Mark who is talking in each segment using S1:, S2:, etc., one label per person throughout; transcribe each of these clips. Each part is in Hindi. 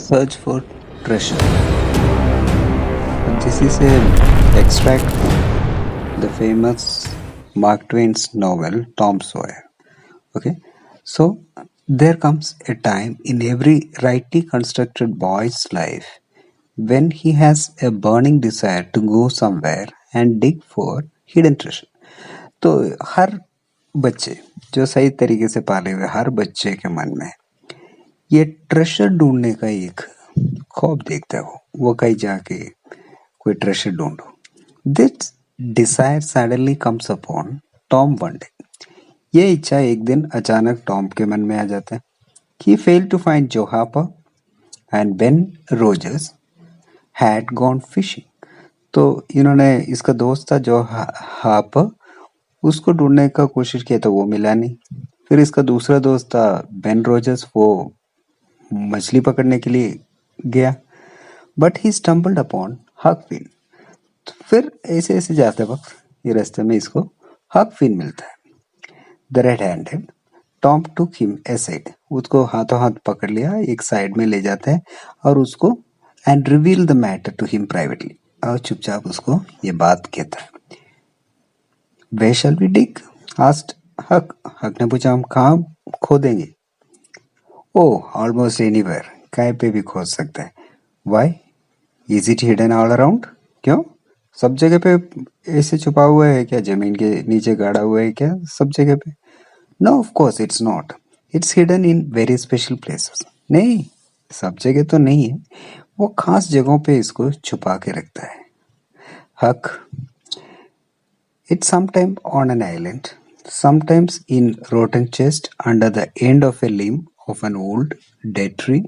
S1: Search for treasure. This is a extract from the famous Mark Twain's novel Tom Sawyer. Okay, so there comes a time in every rightly constructed boy's life when he has a burning desire to go somewhere and dig for hidden treasure. तो हर बच्चे जो सही तरीके से पाले हुए हर बच्चे के मन में ये ट्रेजर ढूंढने का एक ख्वाब देखता है वो कहीं जाके कोई ट्रेजर ढूंढो. This desire suddenly comes upon Tom one day. ये इच्छा एक दिन अचानक टॉम के मन में आ जाता है. ही फेल्ड टू फाइंड जो Harper and Ben Rogers had gone fishing. तो इन्होंने इसका दोस्त था जो हार्पर उसको ढूंढने का कोशिश किया तो वो मिला नहीं. फिर इसका दूसरा दोस्त था बेन रोजर्स, वो मछली पकड़ने के लिए गया. बट ही स्टम्बल्ड अपॉन हक फिन. फिर ऐसे ऐसे जाते वक्त ये रास्ते में इसको हक फिन मिलता है. The red handed. Tom took him aside. उसको हाथों हाथ पकड़ लिया, एक साइड में ले जाता है और उसको and reveal the matter to him privately. और चुपचाप उसको ये बात कहता है. वे शैल वी डिग आस्क्ड हक. हक ने पूछा हम कहाँ खोदेंगे. ओह ऑलमोस्ट एनीवेयर. कहीं पे भी खोद सकता है. Why is it hidden all around. क्यों सब जगह पे ऐसे छुपा हुआ है क्या, जमीन के नीचे गाड़ा हुआ है क्या सब जगह पे. No of course it's not. It's hidden in very special places. नहीं सब जगह तो नहीं है, वो खास जगहों पे इसको छुपा के रखता है. हक. It's sometimes on an island, sometimes in rotten chest under the end of a limb of an old dead tree,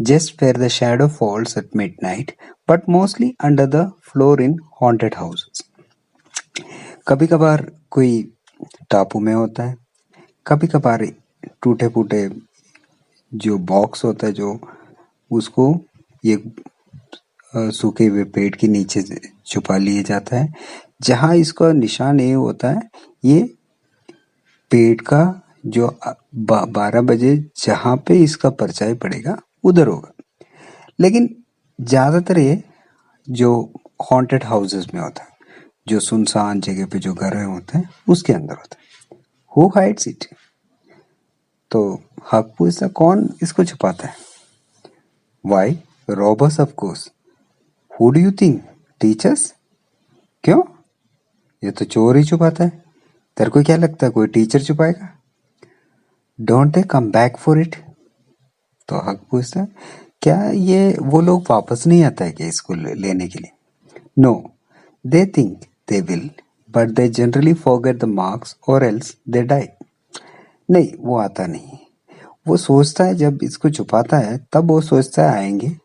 S1: just where the shadow falls at midnight, but mostly under the floor in haunted houses. कभी कभार कोई टापू में होता है, कभी कभार टूटे फूटे जो बॉक्स होता है जो उसको ये सूखे हुए पेड़ के नीचे छुपा लिए जाता है, जहां इसका निशान ये होता है ये पेड़ का जो 12 बजे जहां पे इसका परछाई पड़ेगा उधर होगा. लेकिन ज्यादातर ये जो हॉन्टेड हाउसेस में होता है, जो सुनसान जगह पे जो घर होते हैं उसके अंदर होता है. Who hides it. तो हक पूछता कौन इसको छुपाता है. Why robbers of course. Who do you think. Teachers. क्यों ये तो चोर ही छुपाता है. तेरे को क्या लगता है कोई टीचर छुपाएगा. Don't they come back for it. तो हक पूछता है क्या ये वो लोग वापस नहीं आता है क्या इसको लेने के लिए. No they think they will but they generally forget the marks or else they die. नहीं वो आता नहीं, वो सोचता है जब इसको छुपाता है तब वो सोचता है आएंगे,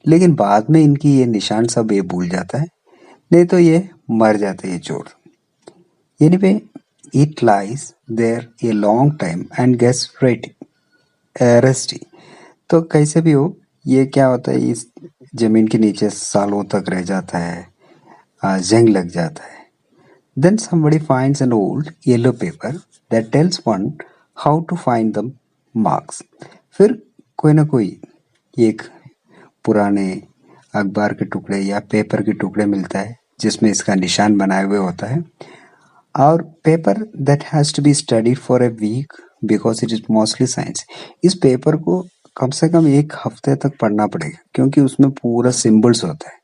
S1: लेकिन बाद में इनकी ये निशान सब ये भूल जाता है, नहीं तो ये मर जाते ये चोर. Anyway, it lies there a long time and gets rusty. तो कैसे भी हो ये क्या होता है इस जमीन के नीचे सालों तक रह जाता है, जंग लग जाता है. Then somebody finds an old yellow paper that tells one how to find the marks. फिर कोई ना कोई एक पुराने अखबार के टुकड़े या पेपर के टुकड़े मिलता है जिसमें इसका निशान बनाए हुए होता है. और paper that has to be studied for a week because it is mostly science. इस पेपर को कम से कम एक हफ्ते तक पढ़ना पड़ेगा क्योंकि उसमें पूरा सिंबल्स होता है,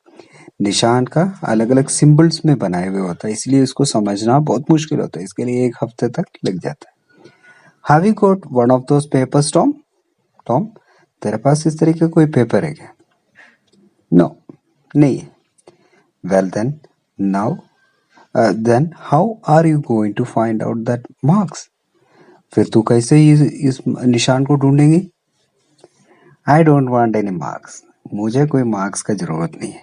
S1: निशान का अलग अलग सिंबल्स में बनाए हुए होता है, इसलिए इसको समझना बहुत मुश्किल होता है, इसके लिए एक हफ्ते तक लग जाता है. Have you got one of those papers Tom. Tom तेरे पास इस तरह का कोई पेपर है क्या. नो नहीं. Well then now then how are you going to find out that marks. फिर तू कैसे इस निशान को ढूंढेंगी. I don't want any marks. मुझे कोई मार्क्स का जरूरत नहीं है.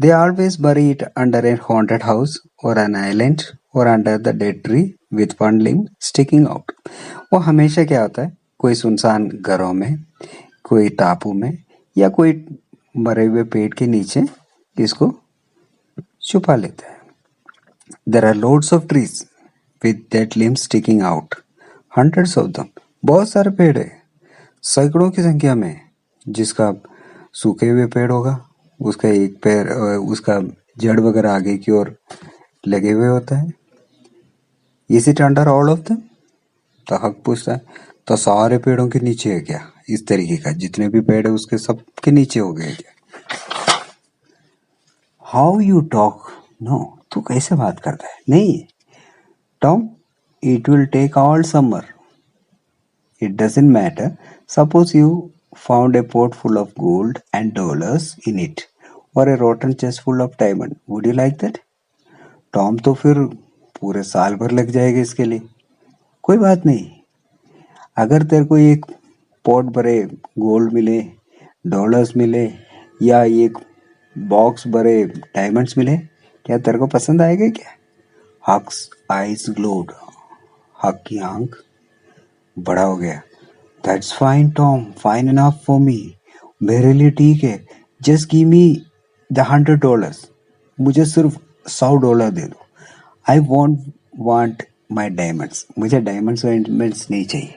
S1: They always bury it under a haunted house or an island or under the dead tree with one limb sticking out. वो हमेशा क्या होता है कोई सुनसान घरों में, कोई टापू में या कोई मरे हुए पेड़ के नीचे इसको छुपा लेता है. There are loads of trees with dead limbs sticking out. Hundreds of them. बहुत सारे पेड़ है सैकड़ों की संख्या में जिसका सूखे हुए पेड़ होगा, उसका एक पैर उसका जड़ वगैरह आगे की ओर लगे हुए होता है। Is it under all of them? तो हक पूछता है तो सारे पेड़ों के नीचे है क्या? इस तरीके का जितने भी पेड़ है उसके सब के नीचे हो गए क्या? How you talk? नो, तू कैसे बात करता है? नहीं Tom, it will take all summer. It doesn't matter. Suppose you found a pot full of gold and dollars in it, or a rotten chest full of diamond. Would you like that? Tom, तो फिर पूरे साल भर लग जाएगा इसके लिए. कोई बात नहीं, अगर तेरे को एक पॉट भरे गोल्ड मिले, डॉलर्स मिले, या एक बॉक्स भरे डायमंड्स मिले, क्या तेरे को पसंद आएगा क्या? हक्स आईज ग्लोड. हक की आंख बड़ा हो गया. That's fine, Tom. Fine enough for me. मेरे लिए ठीक है. Just give me the $100. मुझे सिर्फ $100 दे दो. I won't want my diamonds. मुझे diamonds नहीं चाहिए.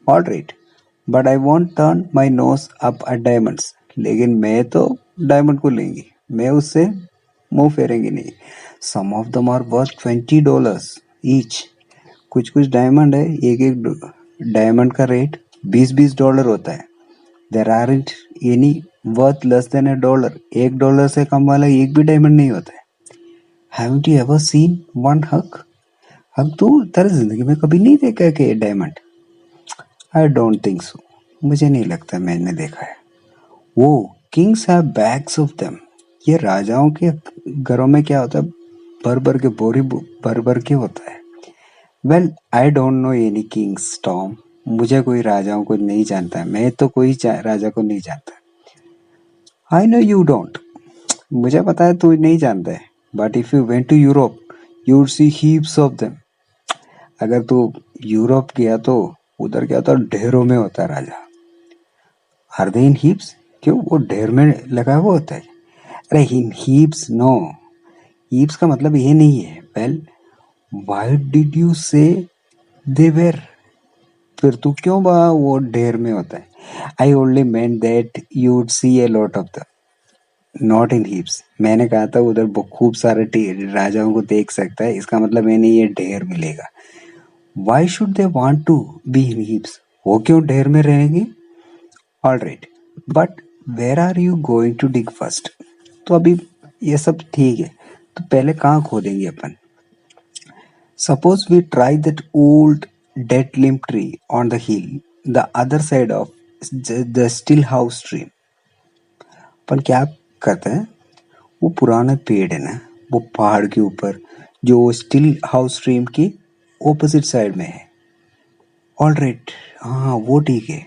S1: All right. But I won't turn my nose up at diamonds. लेकिन मैं तो डायमंड को लेंगी. मैं उससे मुंह फेरेंगी नहीं. Some of them are worth $20 each. कुछ डायमंड है, एक डायमंड का रेट $20 होता है. There aren't any worth less than $1. $1 से कम वाला एक भी डायमंड नहीं होता है. Haven't you ever seen one hug? हग तू तेरे जिंदगी में कभी नहीं देखा है कि diamond? I don't think so. मुझे नहीं लगता मैंने देखा है. वो kings have bags of them. ये राजाओं के घरों में क्या होता है? भर के बोरी भर के होता है. Well, I don't know any kings, Tom. मुझे कोई राजाओं को नहीं जानता. मैं तो कोई राजा को नहीं जानता. I know you don't. मुझे पता है तू नहीं जानता है. But if you went to Europe, you would see heaps of them. अगर तू यूरोप गया तो उधर क्या होता है? ढेरों में होता है राजा. Are they in heaps? क्यों? वो ढेर में लगा हुआ होता है. अरे in heaps, no. heaps का मतलब ये नहीं है. Well, why did you say they were? फिर तू क्यों वो ढेर में होता है? I only meant that you would see a lot of them, not in heaps. मैंने कहा था उधर खूब सारे राजाओं को देख सकता है. इसका मतलब मैंने ये ढेर मिलेगा. Why should they want to be in heaps? वो क्यों ढेर में रहेंगे? All right, but where are you going to dig first? तो अभी ये सब ठीक है, तो पहले कहाँ खोदेंगे अपन? Suppose we try that old dead limb tree on the hill, the other side of the still house stream. अपन क्या करते हैं? वो पुराना पेड़ है ना, वो पहाड़ के ऊपर जो स्टिल हाउस स्ट्रीम की ऑपोजिट साइड में है. ऑल राइट, हाँ वो ठीक है.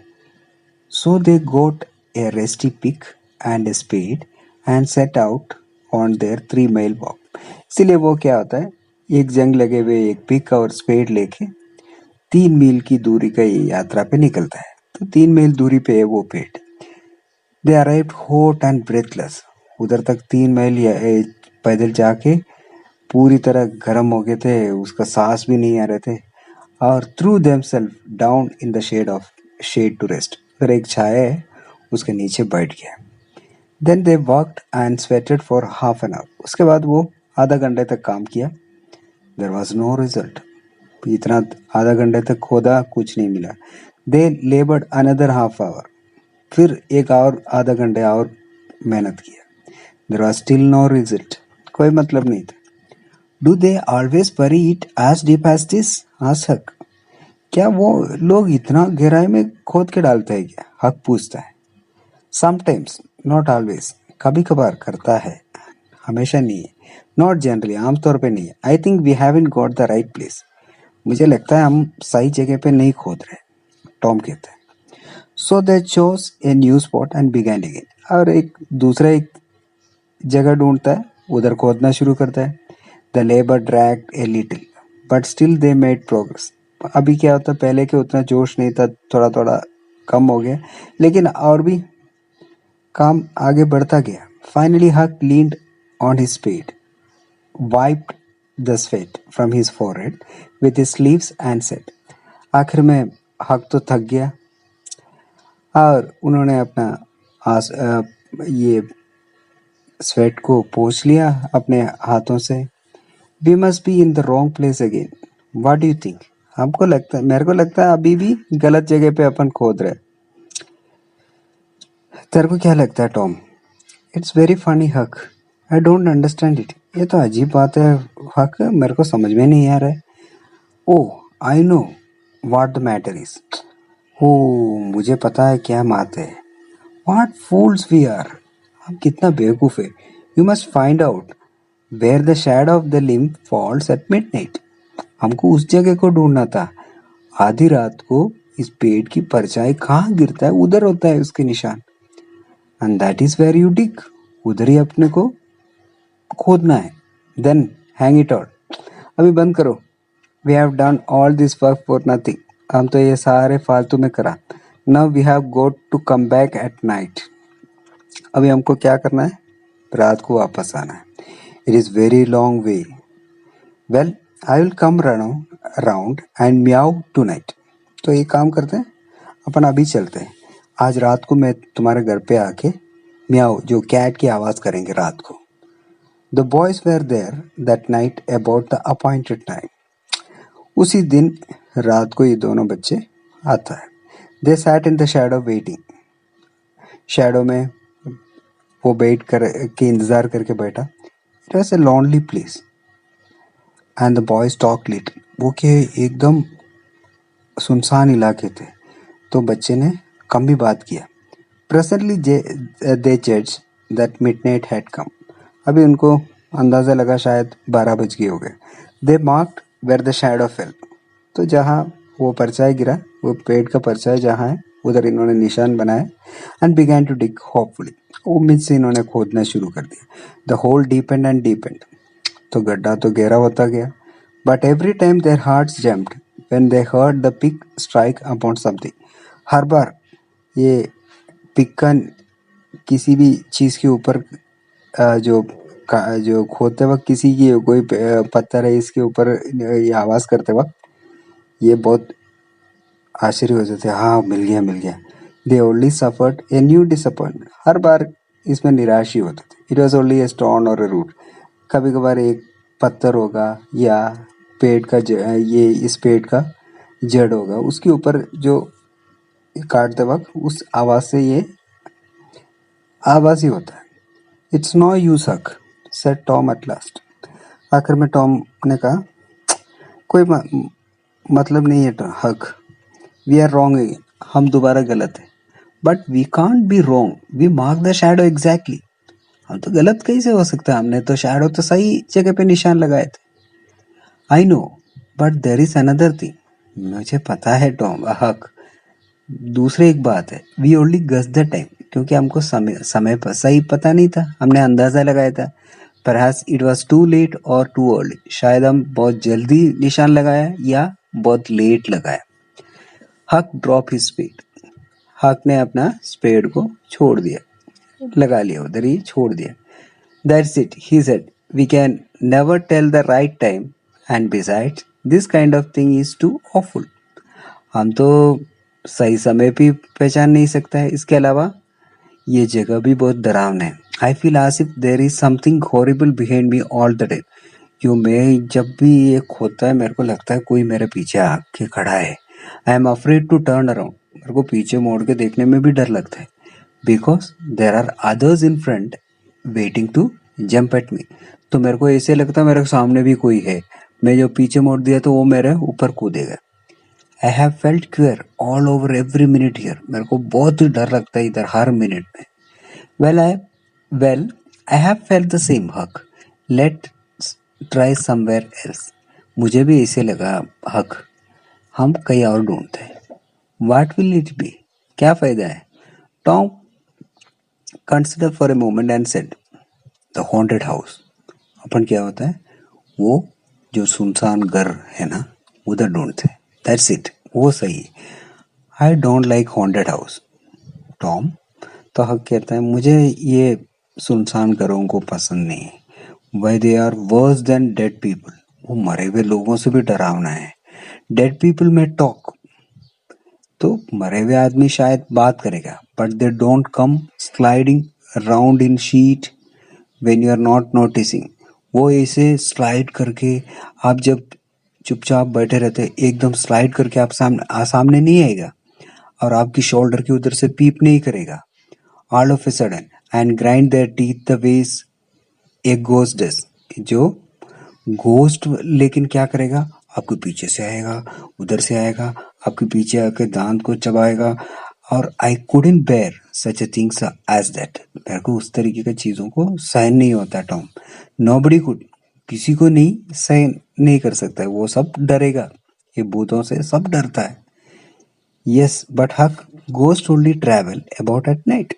S1: So they got a rusty pick and a spade and set out on their 3 mile walk. इसीलिए वो क्या होता है, एक जंग लगे हुए एक पिक और स्पेड लेके 3 मील की दूरी का ये यात्रा पे निकलता है. तो 3 मील दूरी पे है वो पेड़. दे अराइव्ड हॉट एंड ब्रेथलेस. उधर तक 3 मील पैदल जाके पूरी तरह गर्म हो गए थे, उसका सांस भी नहीं आ रहे थे. और threw themselves down in the shade to rest. फिर एक छाया है उसके नीचे बैठ गया. Then they worked and sweated for half an hour. उसके बाद वो आधा घंटे तक काम किया. There was no result. इतना आधा घंटे तक खोदा, कुछ नहीं मिला. They laboured another half hour. फिर एक और आधा घंटे और मेहनत किया. There was still no result. कोई मतलब नहीं था. Do they always bury it as deep as this? Ask हक. क्या वो लोग इतना गहराई में खोद के डालते हैं क्या? हक पूछता है. Sometimes, not always. कभी कभार करता है, हमेशा नहीं है. नॉट जनरली, आमतौर पे नहीं है. I think we haven't got the right place. मुझे लगता है हम सही जगह पे नहीं खोद रहे, टॉम कहता है. So they chose a new spot and began again. और एक जगह ढूंढता है, उधर खोदना शुरू करता है. The labour dragged a little but still they made progress. अभी क्या होता है, पहले के उतना जोश नहीं था, थोड़ा थोड़ा कम हो गया, लेकिन और भी काम आगे बढ़ता गया. Finally Huck leaned on his spade, wiped the sweat from his forehead with his sleeves and said. आखिर में हक तो थक गया और उन्होंने अपना ये स्वेट को पोंछ लिया अपने हाथों से। We must be in the wrong place again, what do you think? हमको लगता है, मेरे को लगता है अभी भी गलत जगह पे अपन खोद रहे। तेरे को क्या लगता है टॉम? इट्स वेरी फनी हक, आई डोंट अंडरस्टैंड इट। ये तो अजीब बात है हक, मेरे को समझ में नहीं आ रहा है। Oh I know what the matter is. Oh मुझे पता है क्या बात है। व्हाट फूल्स वी आर, हम कितना बेवकूफ है। You must find out where the shadow of the limb falls at midnight. हमको उस जगह को ढूंढना था। आधी रात को इस पेड़ की परछाई कहाँ गिरता है उधर होता है उसके निशान। And that is where you dig, उधर ही अपने को खोदना है। देन हैंग इट आउट, अभी बंद करो। We have done all this work for nothing, हम तो ये सारे फालतू में करा। Now we have got to come back at night, अभी हमको क्या करना है? रात को वापस आना है। It is very long way. Well I will come around and meow tonight. तो एक काम करते हैं, अपन अभी चलते हैं। आज रात को मैं तुम्हारे घर पे आके म्याऊ जो कैट की आवाज़ करेंगे रात को। The boys were there that night about the appointed time. उसी दिन रात को ये दोनों बच्चे आता है। They sat in the shadow waiting, shadow में वो वेट कर के इंतज़ार करके बैठा। It was a lonely place and the boys talk little. वो के एकदम सुनसान इलाके थे तो बच्चे ने कम भी बात किया। प्रेजेंटली दे जज दैट मिडनाइट हैड कम। अभी उनको अंदाज़ा लगा शायद 12 बज गए हो गए। They marked where the shadow fell. तो जहाँ वो परछाई गिरा, वो पेड़ का परछाई जहाँ है उधर इन्होंने निशान बनाए। And began to dig hopefully, उम्मीद से इन्होंने खोदना शुरू कर दिया। The hole deepened and deepened, तो गड्ढा तो गहरा होता गया। But every time their hearts jumped when they heard the pick strike upon something. हर बार ये पिक का किसी भी चीज़ के ऊपर जो खोदते वक्त किसी की कोई पत्थर है इसके ऊपर ये आवाज़ करते वक्त ये बहुत आश्चर्य हो जाते, हाँ मिल गया मिल गया। They only suffered a new disappointment, हर बार इसमें निराश ही होते थे। It was only a stone और ए रूट, कभी कभार एक पत्थर होगा या पेड़ का ये इस पेड़ का जड़ होगा, उसके ऊपर जो काटते वक्त उस आवाज़ से ये आवाज़ ही होता है। इट्स नो यूज हक, सेड टॉम एट लास्ट। आखिर में टॉम ने कहा कोई मतलब नहीं है हक, वी आर रॉन्ग अगेन, हम दोबारा गलत है। But we can't be wrong, we mark the shadow exactly. हम तो गलत कैसे हो सकता है, हमने तो शैडो तो सही जगह पे निशान लगाए थे। I know but there is another thing, मुझे पता है टॉम हक, दूसरी एक बात है। We only guess the time, क्योंकि हमको समय पर सही पता नहीं था, हमने अंदाजा लगाया था। Perhaps it was too late or too early, शायद हम बहुत जल्दी निशान लगाया या बहुत लेट लगाया। हक ड्रॉप हिज स्पेड, हक ने अपना स्पेड को छोड़ दिया, लगा लिया उधर ही छोड़ दिया। That's it he said, we can never tell the right time and besides this kind of thing is too awful. हम तो सही समय भी पहचान नहीं सकता है, इसके अलावा ये जगह भी बहुत डरावना है। I feel as if there is something horrible behind me all the time. क्यों मैं जब भी ये खोदता है मेरे को लगता है कोई मेरे पीछे आके खड़ा है। I am afraid to turn around, मेरे को पीछे मोड़ के देखने में भी डर लगता है। Because there are others in front waiting to jump at me. तो मेरे को ऐसे लगता है मेरे सामने भी कोई है, मैं जो पीछे मोड़ दिया तो वो मेरे ऊपर कूदेगा। I have felt queer all over every minute here, मेरे को बहुत ही डर लगता है इधर हर मिनट में। Well I have felt the same Huck, let try somewhere else. मुझे भी ऐसे लगा हक, हम कहीं और ढूंढते हैं। व्हाट विल इट बी, क्या फायदा है? Tom consider for a moment and said, the haunted house. अपन क्या होता है, वो जो सुनसान घर है ना उधर ढूंढते हैं। दैट्स इट, वो सही है। I don't like haunted house Tom. तो हक कहता है मुझे ये सुनसान घरों को पसंद नहीं है। Why they are worse than dead people, वो मरे हुए लोगों से भी डरावना है। डेड पीपल में टॉक, तो मरे हुए आदमी शायद बात करेगा, but they don't come sliding round in sheet when you are not noticing. वो ऐसे स्लाइड करके आप जब चुपचाप बैठे रहते एकदम स्लाइड करके आप सामने नहीं आएगा और आपकी शोल्डर के उधर से पीप नहीं करेगा all of a sudden and grind there teeth the ways a ghost does. जो घोस्ट लेकिन क्या करेगा, आपके पीछे से आएगा, उधर से आएगा, आपके पीछे आके दांत को चबाएगा. और I couldn't bear such a things as that. मेरे को उस तरीके की चीजों को सहन नहीं होता टॉम. नोबडी कुड, किसी को नहीं सहन नहीं कर सकता है. वो सब डरेगा, ये भूतों से सब डरता है. यस बट हक ghost only travel about at night.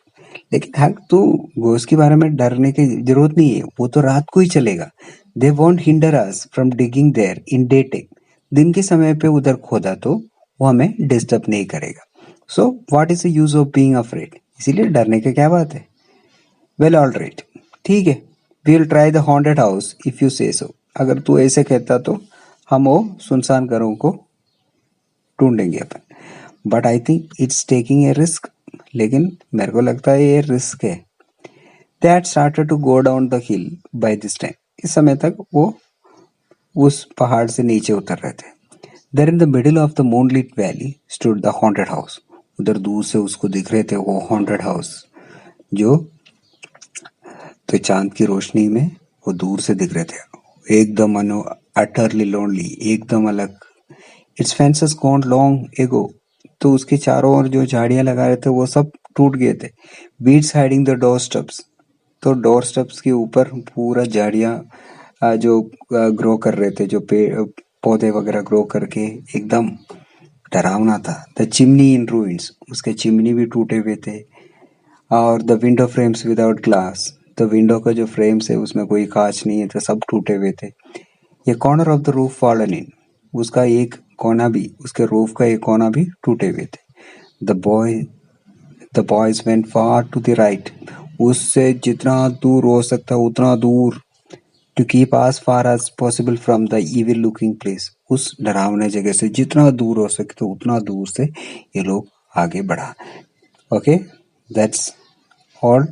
S1: लेकिन हक तू गोस्ट के बारे में डरने की जरूरत नहीं है, वो तो रात को ही चलेगा. They won't hinder us from digging there in day time. दिन के समय पे उधर खोदा तो वो हमें डिस्टर्ब नहीं करेगा. So what is the use of being afraid. इसीलिए डरने की क्या बात है. वेल ऑल राइट, ठीक है, we will try the haunted house if you say so. अगर तू ऐसे कहता तो हम वो सुनसान घरों को ढूंढेंगे अपन. But I think it's taking a risk. लेकिन मेरे को लगता है ये रिस्क है. They had started to go down the hill by this time. इस समय तक वो उस पहाड़ से नीचे उतर रहे थे. There in the middle of the moonlit valley stood the haunted house. उधर दूर से उसको दिख रहे थे वो हॉन्टेड हाउस, जो तो चांद की रोशनी में वो दूर से दिख रहे थे. एकदम अटरली लोनली, एकदम अलग. It's fences gone long ago. तो उसके चारों ओर जो झाड़ियां लगा रहे थे वो सब टूट गए थे. Weeds hiding the door steps. तो डोर स्टेप्स के ऊपर पूरा झाड़ियां जो ग्रो कर रहे थे, जो पौधे वगैरह ग्रो करके एकदम डरावना था. The chimney in ruins. उसके चिमनी भी टूटे हुए थे. और the window frames without glass. तो विंडो का जो फ्रेम्स है उसमें कोई कांच नहीं है, तो सब टूटे हुए थे. ये corner of the roof fallen in. उसका एक कोना भी, उसके रूफ का एक कोना भी टूटे हुए थे. The boys went far to the right. उससे जितना दूर हो सकता उतना दूर. To keep as far as possible from the evil looking place. उस डरावने जगह से जितना दूर हो सके तो उतना दूर से ये लोग आगे बढ़ा. Okay, that's all.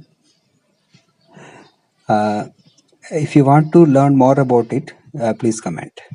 S1: If you want to learn more about it, please comment.